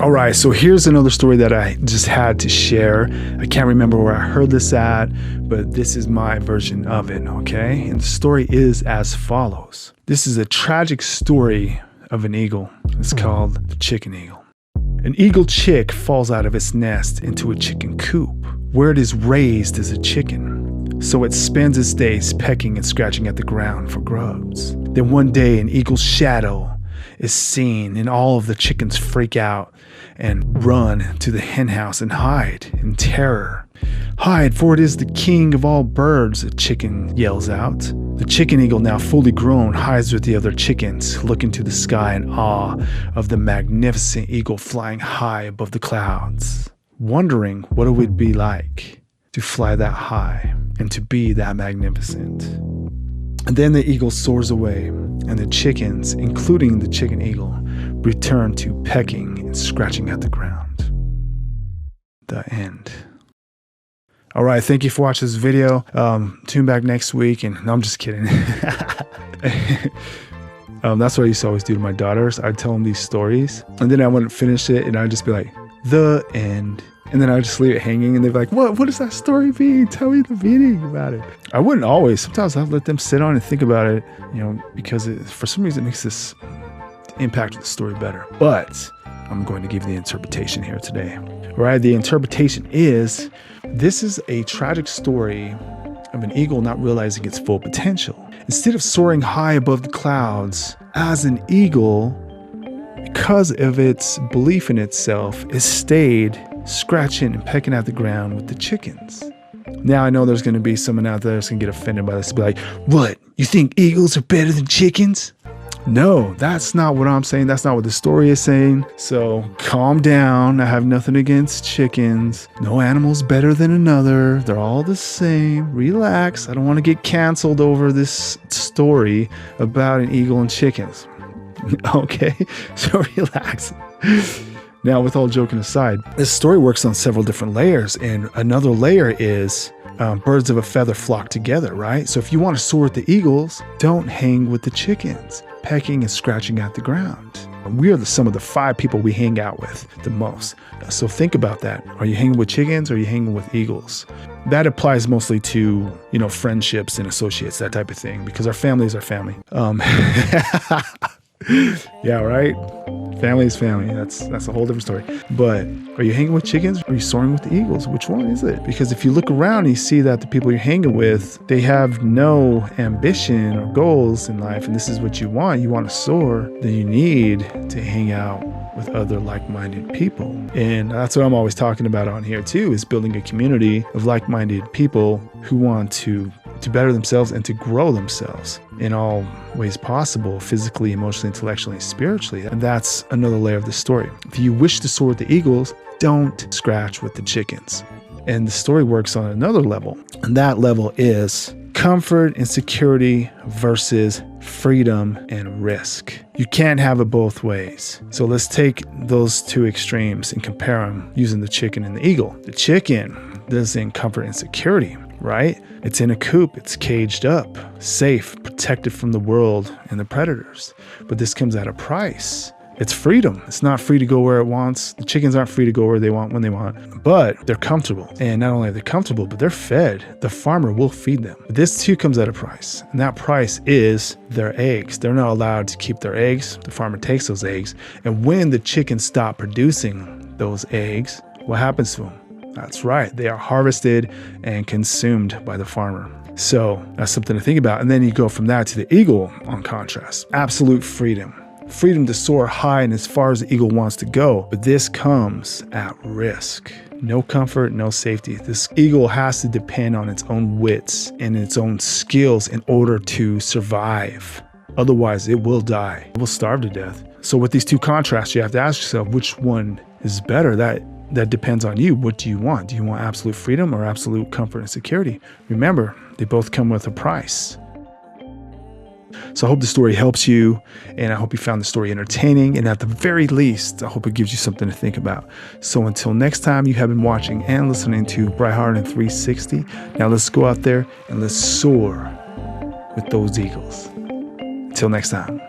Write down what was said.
All right, so here's another story that I just had to share. I can't remember where I heard this at, but this is my version of it, okay? And the story is as follows. This is a tragic story of an eagle. It's called the chicken eagle. An eagle chick falls out of its nest into a chicken coop, where it is raised as a chicken. So it spends its days pecking and scratching at the ground for grubs. Then one day, an eagle's shadow is seen, and all of the chickens freak out and run to the hen house and hide in terror. "Hide, for it is the king of all birds," a chicken yells out. The chicken eagle, now fully grown, hides with the other chickens, looking to the sky in awe of the magnificent eagle flying high above the clouds, wondering what it would be like to fly that high and to be that magnificent. And then the eagle soars away, and the chickens, including the chicken eagle, return to pecking and scratching at the ground. The end. All right, thank you for watching this video. Tune back next week, and no, I'm just kidding. That's what I used to always do to my daughters. I'd tell them these stories, and then I wouldn't finish it, and I'd just be like, the end. And then I would just leave it hanging, and they'd be like, what does that story mean? Tell me the meaning about it. I wouldn't always. Sometimes I'd let them sit on and think about it, because for some reason it makes this impact of the story better. But I'm going to give the interpretation here today. All right, the interpretation is, this is a tragic story of an eagle not realizing its full potential. Instead of soaring high above the clouds as an eagle, because of its belief in itself, it stayed scratching and pecking at the ground with the chickens. Now I know there's going to be someone out there that's going to get offended by this and be like, what? You think eagles are better than chickens? No, that's not what I'm saying. That's not what the story is saying. So calm down. I have nothing against chickens. No animal's better than another. They're all the same. Relax. I don't want to get canceled over this story about an eagle and chickens. Okay, so relax. Now, with all joking aside, this story works on several different layers, and another layer is birds of a feather flock together, right? So if you want to soar with the eagles, don't hang with the chickens, pecking and scratching at the ground. We are some of the 5 people we hang out with the most. So think about that. Are you hanging with chickens or are you hanging with eagles? That applies mostly to, friendships and associates, that type of thing, because our family is our family. Yeah, right? Family is family. That's a whole different story. But are you hanging with chickens or are you soaring with the eagles? Which one is it? Because if you look around and you see that the people you're hanging with, they have no ambition or goals in life, and this is what you want to soar, then you need to hang out with other like-minded people. And that's what I'm always talking about on here too, is building a community of like-minded people who want to better themselves and to grow themselves in all ways possible, physically, emotionally, intellectually, and spiritually. And that's another layer of the story. If you wish to soar with the eagles, don't scratch with the chickens. And the story works on another level. And that level is comfort and security versus freedom and risk. You can't have it both ways. So let's take those two extremes and compare them using the chicken and the eagle. The chicken lives in comfort and security, right? It's in a coop, it's caged up, safe, protected from the world and the predators. But this comes at a price. It's freedom. It's not free to go where it wants. The chickens aren't free to go where they want when they want, but they're comfortable. And not only are they comfortable, but they're fed. The farmer will feed them. But this too comes at a price. And that price is their eggs. They're not allowed to keep their eggs. The farmer takes those eggs. And when the chickens stop producing those eggs, what happens to them? That's right. They are harvested and consumed by the farmer. So that's something to think about. And then you go from that to the eagle on contrast. Absolute freedom. Freedom to soar high and as far as the eagle wants to go. But this comes at risk. No comfort, no safety. This eagle has to depend on its own wits and its own skills in order to survive. Otherwise, it will die. It will starve to death. So with these two contrasts, you have to ask yourself, which one is better? That depends on you. What do you want? Do you want absolute freedom or absolute comfort and security? Remember, they both come with a price. So I hope the story helps you, and I hope you found the story entertaining, and at the very least, I hope it gives you something to think about. So until next time, you have been watching and listening to Bright Heart and 360. Now let's go out there and let's soar with those eagles. Until next time.